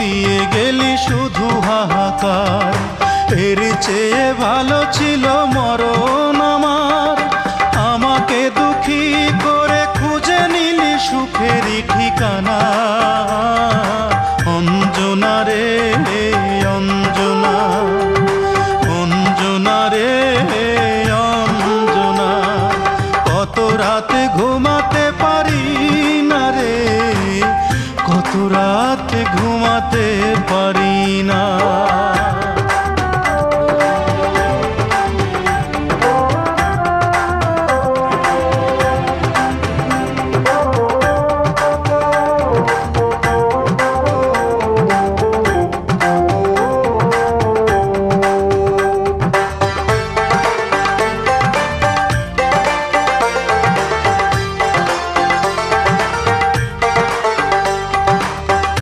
দিয়ে গেলি শুধু হাহাকার। এর চেয়ে ভালো ছিল মরণ আমার, আমাকে দুঃখী করে খুঁজে নিলি সুখেরই ঠিকানা। অঞ্জনা রে অঞ্জনা, অঞ্জনা রে অঞ্জনা, কত রাতে ঘুমাতে পারি না রে, কত রাতে ঘুমাতে পারি না।